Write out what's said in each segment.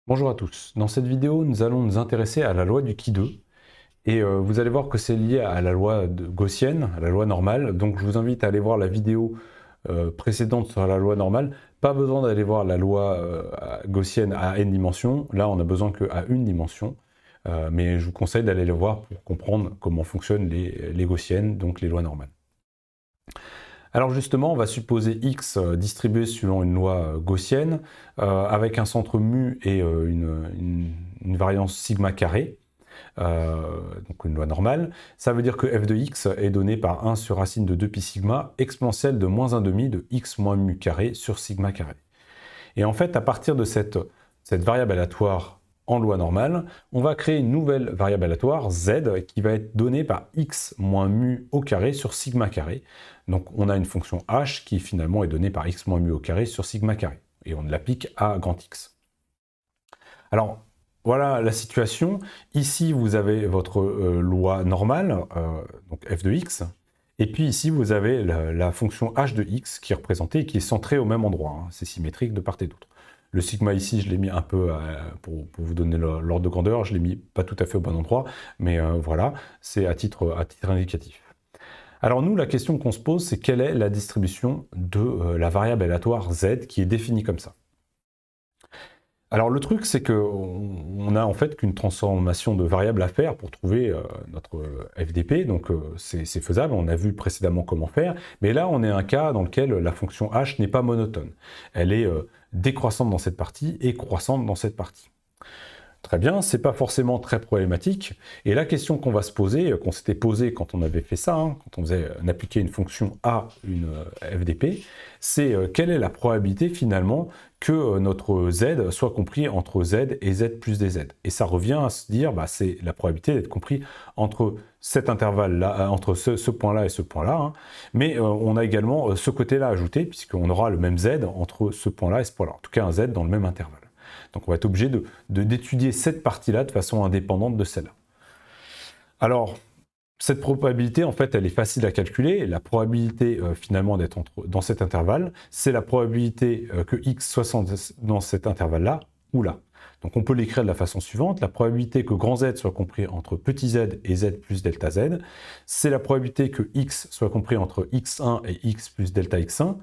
Bonjour à tous. Dans cette vidéo, nous allons nous intéresser à la loi du Qui-2 et vous allez voir que c'est lié à la loi gaussienne, à la loi normale. Donc je vous invite à aller voir la vidéo précédente sur la loi normale. Pas besoin d'aller voir la loi gaussienne à n dimensions. Là, on n'a besoin qu'à une dimension. Mais je vous conseille d'aller le voir pour comprendre comment fonctionnent les gaussiennes, donc les lois normales. Alors justement, on va supposer x distribué selon une loi gaussienne avec un centre mu et une variance sigma carré, donc une loi normale. Ça veut dire que f de x est donné par 1 sur racine de 2pi sigma exponentielle de moins 1/2 de x moins mu carré sur sigma carré. Et en fait, à partir de cette variable aléatoire en loi normale, on va créer une nouvelle variable aléatoire, z, qui va être donnée par x moins mu au carré sur sigma carré. Donc on a une fonction h qui finalement est donnée par x moins mu au carré sur sigma carré. Et on l'applique à grand X. Alors, voilà la situation. Ici, vous avez votre loi normale, donc f de x. Et puis ici, vous avez la fonction h de x qui est représentée et qui est centrée au même endroit. Hein. C'est symétrique de part et d'autre. Le sigma ici, je l'ai mis un peu, pour vous donner l'ordre de grandeur, je l'ai mis pas tout à fait au bon endroit, mais voilà, c'est à titre indicatif. Alors nous, la question qu'on se pose, c'est quelle est la distribution de la variable aléatoire z qui est définie comme ça. Alors le truc, c'est qu'on n'a en fait qu'une transformation de variable à faire pour trouver notre FDP, donc c'est faisable, on a vu précédemment comment faire, mais là on est un cas dans lequel la fonction h n'est pas monotone. Elle est décroissante dans cette partie et croissante dans cette partie. Très bien, c'est pas forcément très problématique. Et la question qu'on va se poser, qu'on s'était posée quand on avait fait ça, hein, quand on appliquait une fonction à une FDP, c'est quelle est la probabilité finalement que notre z soit compris entre z et z plus dz. Et ça revient à se dire, bah, c'est la probabilité d'être compris entre cet intervalle-là, entre ce point-là et ce point-là. Hein. Mais on a également ce côté-là ajouté, puisqu'on aura le même z entre ce point-là et ce point-là. En tout cas, un z dans le même intervalle. Donc on va être obligé d'étudier cette partie-là de façon indépendante de celle-là. Alors, cette probabilité, en fait, elle est facile à calculer. La probabilité, finalement, d'être dans cet intervalle, c'est la probabilité que x soit dans cet intervalle-là ou là. Donc on peut l'écrire de la façon suivante. La probabilité que grand Z soit compris entre petit z et z plus delta z, c'est la probabilité que x soit compris entre x1 et x plus delta x1,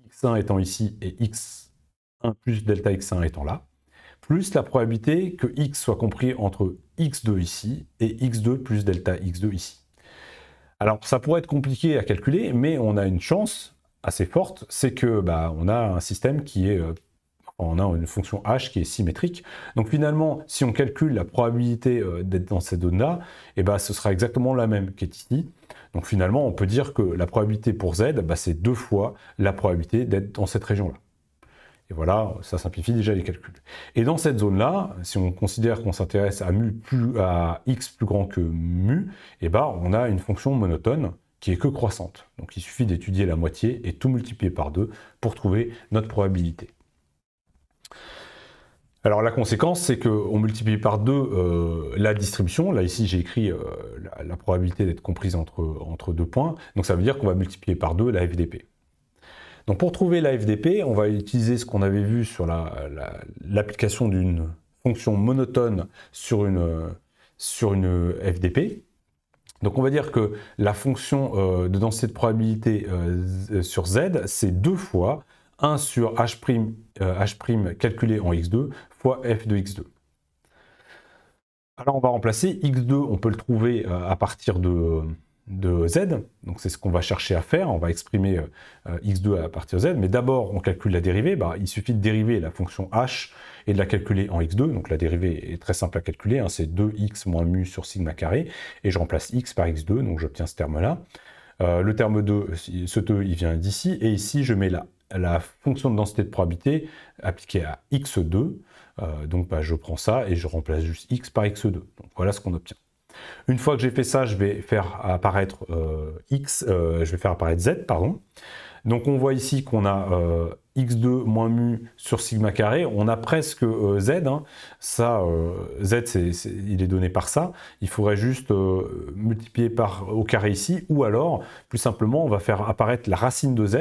x1 étant ici et x1 plus delta x1 étant là, plus la probabilité que x soit compris entre x2 ici et x2 plus delta x2 ici. Alors ça pourrait être compliqué à calculer, mais on a une chance assez forte, c'est que on a un système qui est... on a une fonction h qui est symétrique. Donc finalement, si on calcule la probabilité d'être dans cette zone-là, ce sera exactement la même qui est ici. Donc finalement, on peut dire que la probabilité pour z, c'est 2 fois la probabilité d'être dans cette région-là. Et voilà, ça simplifie déjà les calculs. Et dans cette zone-là, si on considère qu'on s'intéresse à x plus grand que mu, on a une fonction monotone qui est que croissante. Donc il suffit d'étudier la moitié et tout multiplier par 2 pour trouver notre probabilité. Alors la conséquence, c'est qu'on multiplie par 2 la distribution. Là, ici, j'ai écrit la probabilité d'être comprise entre 2 points. Donc ça veut dire qu'on va multiplier par 2 la FDP. Donc pour trouver la FDP, on va utiliser ce qu'on avait vu sur l'application d'une fonction monotone sur une FDP. Donc on va dire que la fonction de densité de probabilité sur Z, c'est 2 fois 1 sur h' calculé en x2 fois f de x2. Alors on va remplacer x2, on peut le trouver à partir de z, donc c'est ce qu'on va chercher à faire, on va exprimer x2 à partir de z, mais d'abord on calcule la dérivée, il suffit de dériver la fonction h et de la calculer en x2, donc la dérivée est très simple à calculer, hein, c'est 2x moins mu sur sigma carré, et je remplace x par x2, donc j'obtiens ce terme-là. Le terme 2, ce 2, il vient d'ici, et ici je mets la fonction de densité de probabilité appliquée à x2, donc je prends ça et je remplace juste x par x2, donc voilà ce qu'on obtient. Une fois que j'ai fait ça, je vais faire apparaître z, pardon. Donc on voit ici qu'on a x2 moins mu sur sigma carré, on a presque z, hein. Ça, z il est donné par ça, il faudrait juste multiplier au carré ici, ou alors, plus simplement, on va faire apparaître la racine de z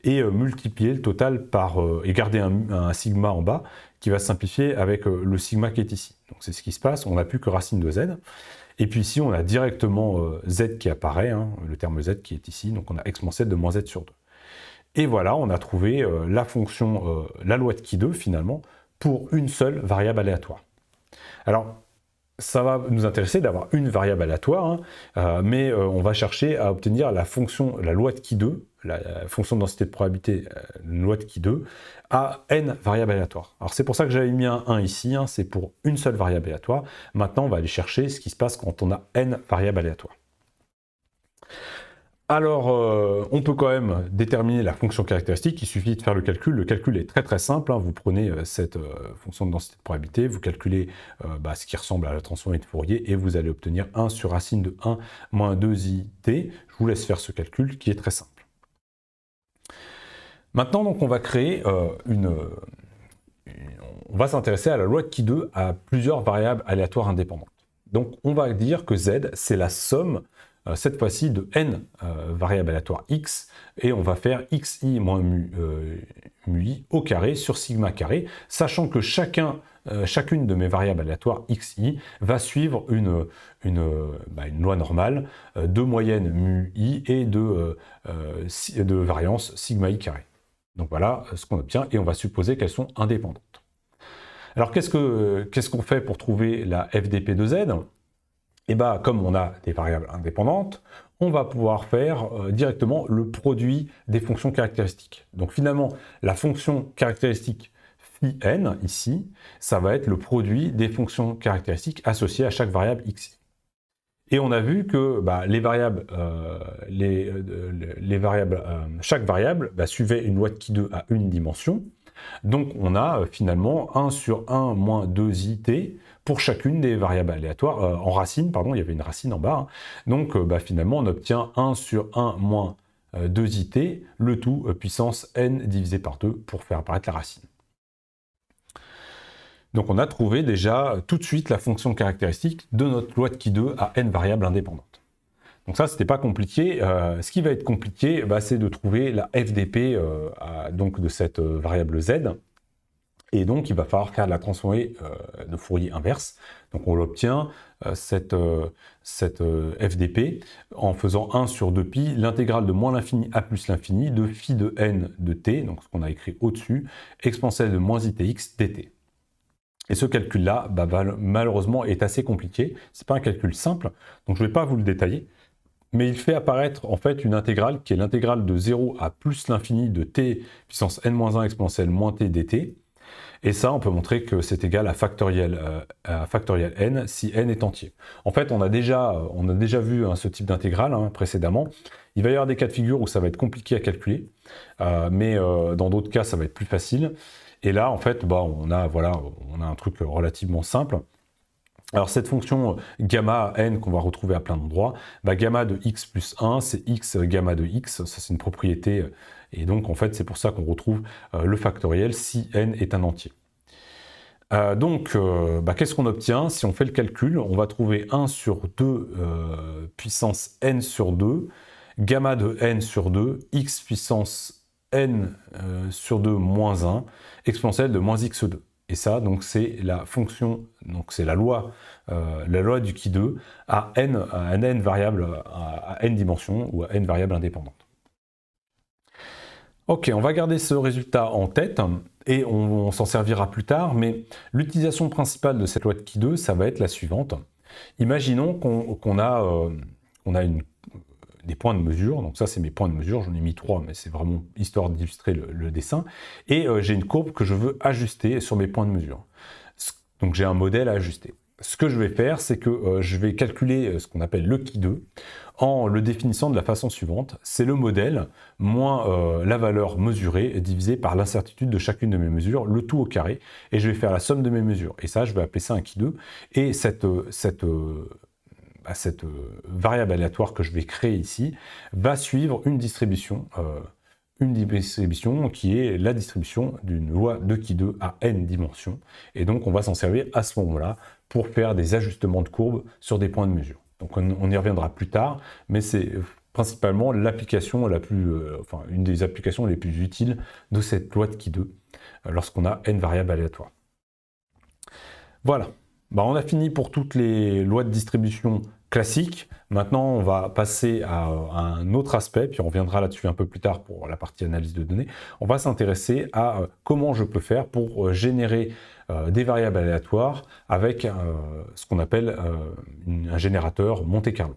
et multiplier le total par, et garder un sigma en bas, qui va se simplifier avec le sigma qui est ici. Donc c'est ce qui se passe, on n'a plus que racine de z. Et puis ici, on a directement z qui apparaît, hein, le terme z qui est ici, donc on a exponentielle de moins z sur 2. Et voilà, on a trouvé la fonction, la loi de Qui2 finalement, pour une seule variable aléatoire. Alors, ça va nous intéresser d'avoir une variable aléatoire, hein, mais on va chercher à obtenir la fonction, la loi de Qui2, la fonction de densité de probabilité, la loi de Qui2, à n variables aléatoires. Alors c'est pour ça que j'avais mis un 1 ici, hein, c'est pour une seule variable aléatoire. Maintenant, on va aller chercher ce qui se passe quand on a n variables aléatoires. Alors, on peut quand même déterminer la fonction caractéristique, il suffit de faire le calcul. Le calcul est très très simple, hein. Vous prenez cette fonction de densité de probabilité, vous calculez ce qui ressemble à la transformée de Fourier, et vous allez obtenir 1 sur racine de 1 moins 2it. Je vous laisse faire ce calcul qui est très simple. Maintenant, donc, on va créer on va s'intéresser à la loi de Qui2 à plusieurs variables aléatoires indépendantes. Donc, on va dire que z, c'est la somme cette fois-ci de n variables aléatoires x, et on va faire xi moins mu i au carré sur sigma carré, sachant que chacune de mes variables aléatoires xi va suivre une loi normale de moyenne mu i et de variance sigma i carré. Donc voilà ce qu'on obtient, et on va supposer qu'elles sont indépendantes. Alors qu'est-ce qu'on fait pour trouver la FDP de z? Et bien, comme on a des variables indépendantes, on va pouvoir faire directement le produit des fonctions caractéristiques. Donc finalement, la fonction caractéristique phi n, ici, ça va être le produit des fonctions caractéristiques associées à chaque variable xi. Et on a vu que chaque variable suivait une loi de Qui2 à une dimension. Donc on a finalement 1 sur 1 moins 2it pour chacune des variables aléatoires, en racine, pardon, il y avait une racine en bas. Hein. Donc finalement on obtient 1 sur 1 moins 2it, le tout puissance n divisé par 2 pour faire apparaître la racine. Donc on a trouvé déjà tout de suite la fonction caractéristique de notre loi de Qui2 à n variables indépendantes. Donc ça, c'était pas compliqué. Ce qui va être compliqué, c'est de trouver la FDP donc de cette variable z. Et donc, il va falloir faire la transformée de Fourier inverse. Donc on l'obtient, cette FDP, en faisant 1 sur 2pi, l'intégrale de moins l'infini à plus l'infini de phi de n de t, donc ce qu'on a écrit au-dessus, exponentielle de moins itx dt. Et ce calcul-là, malheureusement, est assez compliqué. Ce n'est pas un calcul simple, donc je ne vais pas vous le détailler. Mais il fait apparaître en fait une intégrale qui est l'intégrale de 0 à plus l'infini de t puissance n-1 exponentielle moins t dt. Et ça, on peut montrer que c'est égal à factoriel n si n est entier. En fait, on a déjà vu ce type d'intégrale précédemment. Il va y avoir des cas de figure où ça va être compliqué à calculer, mais dans d'autres cas, ça va être plus facile. Et là, en fait, on a un truc relativement simple. Alors cette fonction gamma n qu'on va retrouver à plein d'endroits, gamma de x plus 1, c'est x gamma de x, ça c'est une propriété, et donc en fait c'est pour ça qu'on retrouve le factoriel si n est un entier. Qu'est-ce qu'on obtient? Si on fait le calcul, on va trouver 1 sur 2 puissance n sur 2, gamma de n sur 2, x puissance n sur 2 moins 1, exponentielle de moins x2. Et ça, donc, c'est la fonction, donc c'est la loi du Qui2 à n variable, à n dimensions ou à n variables indépendantes. Ok, on va garder ce résultat en tête et on s'en servira plus tard, mais l'utilisation principale de cette loi de Qui2, ça va être la suivante. Imaginons qu'on a des points de mesure, donc ça c'est mes points de mesure, j'en ai mis 3, mais c'est vraiment histoire d'illustrer le dessin, et j'ai une courbe que je veux ajuster sur mes points de mesure. Donc j'ai un modèle à ajuster. Ce que je vais faire, c'est que je vais calculer ce qu'on appelle le Qui2, en le définissant de la façon suivante, c'est le modèle moins la valeur mesurée divisée par l'incertitude de chacune de mes mesures, le tout au carré, et je vais faire la somme de mes mesures, et ça je vais appeler ça un Qui2, et cette variable aléatoire que je vais créer ici va suivre une distribution qui est la distribution d'une loi de Qui2 à n dimensions. Et donc on va s'en servir à ce moment-là pour faire des ajustements de courbes sur des points de mesure. Donc on y reviendra plus tard, mais c'est principalement l'application une des applications les plus utiles de cette loi de Qui2 lorsqu'on a n variables aléatoires. Voilà, bah, on a fini pour toutes les lois de distribution classiques. Maintenant, on va passer à un autre aspect, puis on reviendra là-dessus un peu plus tard pour la partie analyse de données. On va s'intéresser à comment je peux faire pour générer des variables aléatoires avec ce qu'on appelle un générateur Monte Carlo.